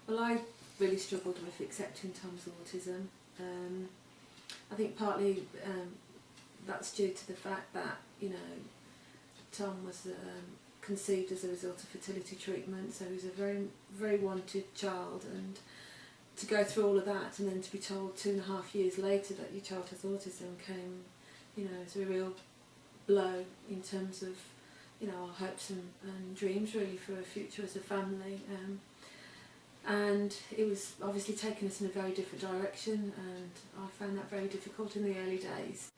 Well, I really struggled with accepting Tom's autism. I think partly that's due to the fact that, you know, Tom was conceived as a result of fertility treatment, so he was a very, very wanted child, and to go through all of that and then to be told 2.5 years later that your child has autism came, you know, as a real blow in terms of, you know, our hopes and dreams really for a future as a family. And it was obviously taking us in a very different direction, and I found that very difficult in the early days.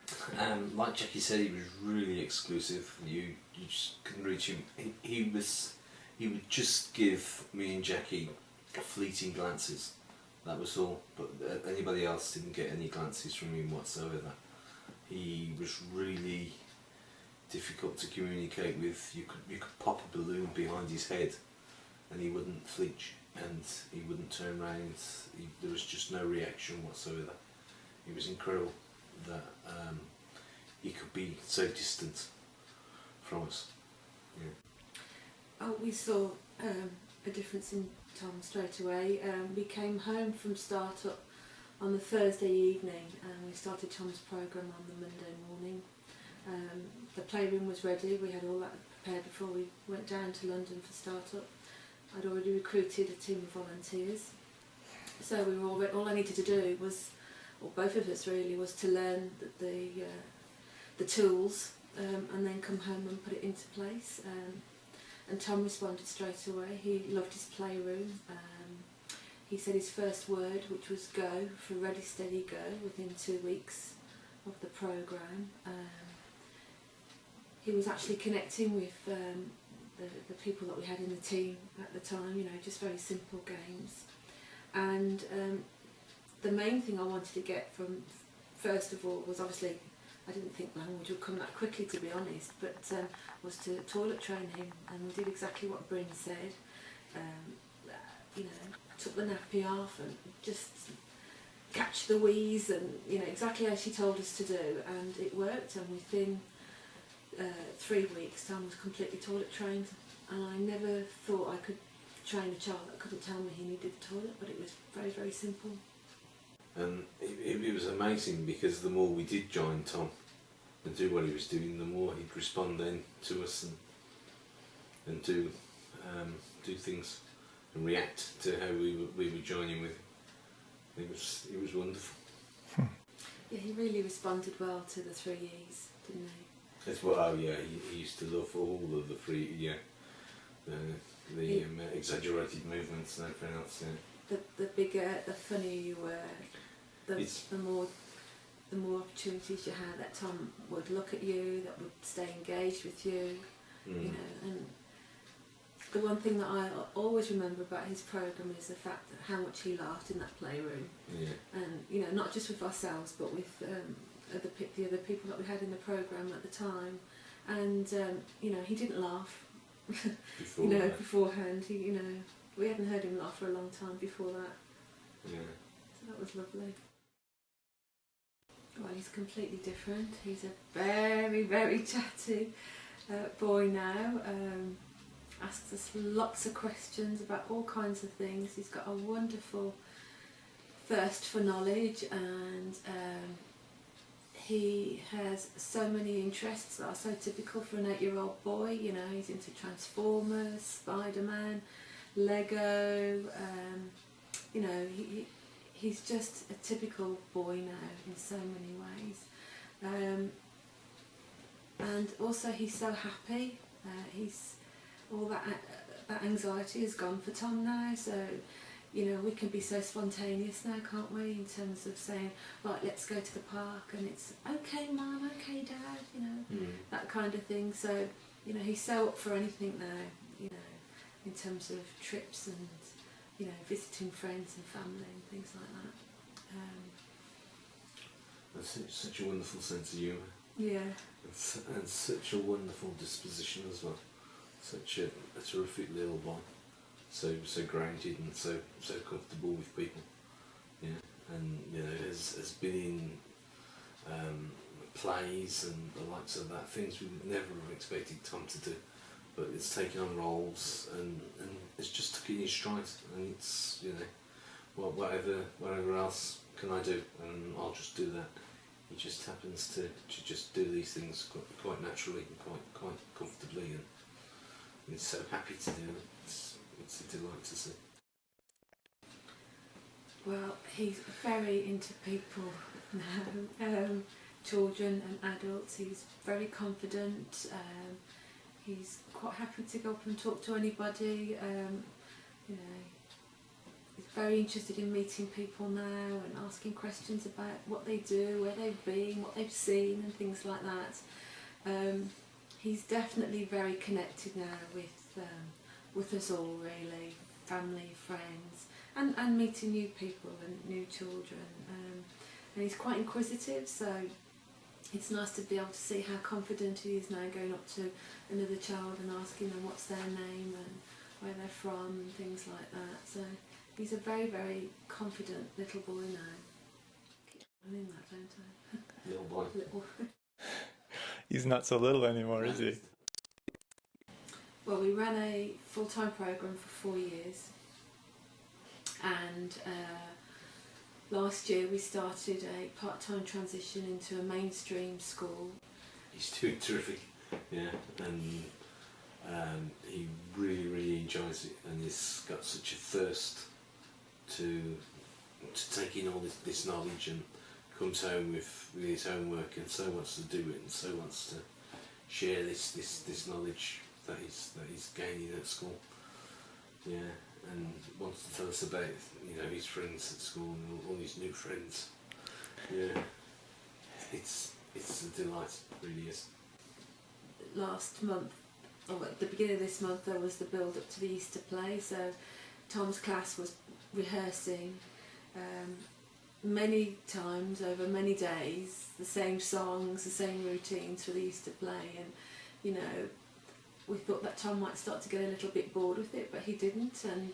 Like Jackie said, he was really exclusive. You just couldn't reach him. He would just give me and Jackie fleeting glances. That was all. But anybody else didn't get any glances from him whatsoever. He was really difficult to communicate with. You could pop a balloon behind his head, and he wouldn't flinch, and he wouldn't turn around. There was just no reaction whatsoever. It was incredible that he could be so distant from us. Yeah. Oh, we saw a difference in Tom straight away. We came home from start-up on the Thursday evening, and we started Tom's programme on the Monday morning. The playroom was ready. We had all that prepared before we went down to London for start-up. I'd already recruited a team of volunteers, so we were all I needed to do was, or both of us really, was to learn the tools and then come home and put it into place. And Tom responded straight away. He loved his playroom. He said his first word, which was go, for Ready Steady Go, within 2 weeks of the programme. He was actually connecting with the people that we had in the team at the time, you know, just very simple games. And the main thing I wanted to get from, first of all, was obviously, I didn't think language would come that quickly, to be honest, but was to toilet train him, and we did exactly what Bryn said. You know, took the nappy off and just catch the wheeze, and, you know, exactly as she told us to do, and it worked. And within 3 weeks, Tom was completely toilet trained, and I never thought I could train a child that couldn't tell me he needed the toilet, but it was very, very simple. And it was amazing, because the more we did join Tom and do what he was doing, the more he'd respond then to us and do things and react to how we were joining with him. It was wonderful. Yeah, he really responded well to the 3 E's, didn't he? That's what. Oh yeah, he used to love all of the free. Yeah, the exaggerated movements and everything else. Yeah. The bigger, the funnier you were, the more opportunities you had that Tom would look at you, that would stay engaged with you. You know, and the one thing that I always remember about his programme is the fact that how much he laughed in that playroom. Yeah. And, you know, not just with ourselves, but with the other people that we had in the programme at the time. And you know, he didn't laugh beforehand. You know, we hadn't heard him laugh for a long time before that. Yeah. So that was lovely. Well, he's completely different. He's a very, very chatty boy now. Asks us lots of questions about all kinds of things. He's got a wonderful thirst for knowledge, and he has so many interests that are so typical for an 8-year-old boy. You know, he's into Transformers, Spider-Man, Lego. You know, he's just a typical boy now in so many ways. And also he's so happy. All that anxiety is gone for Tom now, so, you know, we can be so spontaneous now, can't we, in terms of saying, right, let's go to the park, and it's, okay Mum, okay Dad, you know, that kind of thing. So, you know, he's so up for anything now, you know, in terms of trips and, you know, visiting friends and family and things like that. That's such a wonderful sense of humour. Yeah. And such a wonderful disposition as well. Such a terrific little boy, so grounded and so comfortable with people, yeah. And, you know, has been in plays and the likes of that, things we would never have expected Tom to do, but it's taking on roles and it's just took it in stride, and it's, you know, well, whatever else can I do, and I'll just do that. He just happens to just do these things quite naturally and quite comfortably, and he's so happy to do it. It's a delight to see. Well, he's very into people now, children and adults. He's very confident. He's quite happy to go up and talk to anybody. You know, he's very interested in meeting people now and asking questions about what they do, where they've been, what they've seen, and things like that. He's definitely very connected now with us all, really, family, friends, and meeting new people and new children. And he's quite inquisitive, so it's nice to be able to see how confident he is now going up to another child and asking them what's their name and where they're from and things like that. So he's a very, very confident little boy now. I mean that, don't I? Little boy. Little. He's not so little anymore, is he? Well, we ran a full-time programme for 4 years, and last year we started a part-time transition into a mainstream school. He's doing terrific, yeah, and he really enjoys it, and he's got such a thirst to take in all this knowledge, and comes home with his homework and so wants to do it, and so wants to share this knowledge that he's gaining at school. Yeah, and wants to tell us about, you know, his friends at school and all his new friends. Yeah, it's a delight, it really is. Last month, or at the beginning of this month, there was the build up to the Easter play, so Tom's class was rehearsing many times over many days, the same songs, the same routines for the Easter play, and you know, we thought that Tom might start to get a little bit bored with it, but he didn't, and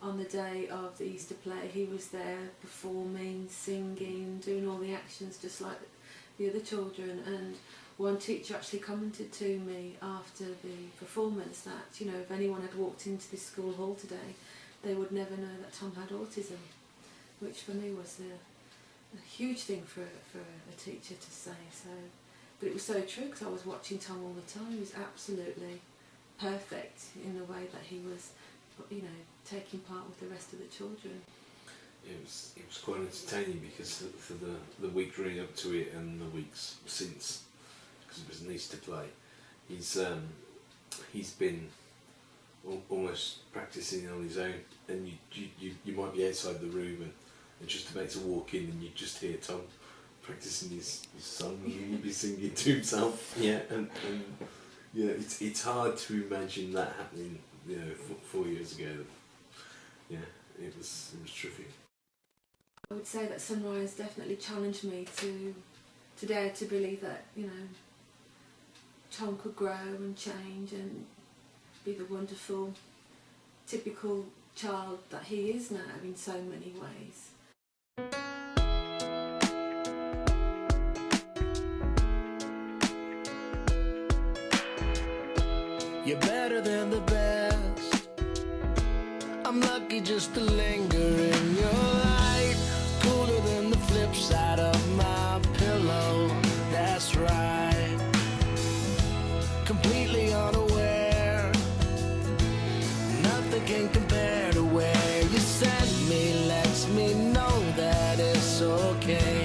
on the day of the Easter play he was there performing, singing, doing all the actions just like the other children. And one teacher actually commented to me after the performance that, you know, if anyone had walked into this school hall today, they would never know that Tom had autism, which for me was a huge thing for a teacher to say. So, but it was so true, because I was watching Tom all the time. He was absolutely perfect in the way that he was, you know, taking part with the rest of the children. It was quite entertaining, because for the week running up to it and the weeks since, because it was an Easter play, he's been almost practising on his own, and you might be outside the room and just about to walk in, and you just hear Tom practising his song, and he'd be singing to himself. Yeah, and yeah, it's hard to imagine that happening, you know, 4 years ago. Yeah, it was terrific. I would say that Sunrise definitely challenged me to dare to believe that, you know, Tom could grow and change and be the wonderful, typical child that he is now in so many ways. You're better than the best. I'm lucky just to linger in your light. Cooler than the flip side of my pillow. That's right. Completely unaware. Nothing can compare to where you send me. Lets me know that it's okay.